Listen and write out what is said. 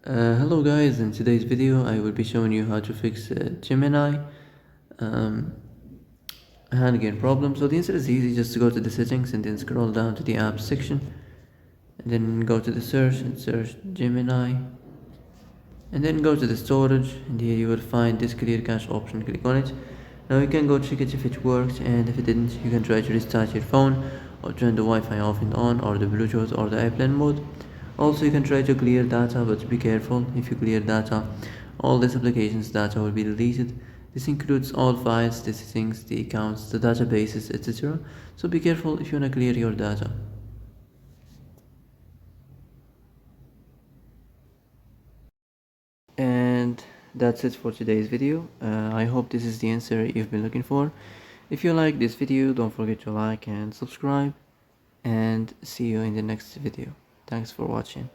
Hello guys, in today's video I will be showing you how to fix Gemini um, hand gain problem. So the answer is easy, just to go to the settings and then scroll down to the apps section and then go to the search and search Gemini and then go to the storage, and here you will find this clear cache option. Click on it. Now you can go check it if it works, and if it didn't you can try to restart your phone or turn the Wi-Fi off and on, or the Bluetooth or the airplane mode. Also you can try to clear data, but be careful. If you clear data, all this application's data will be deleted. This includes all files, the settings, the accounts, the databases, etc. So be careful if you want to clear your data. And that's it for today's video. I hope this is the answer you've been looking for. If you like this video, don't forget to like and subscribe, and see you in the next video. Thanks for watching.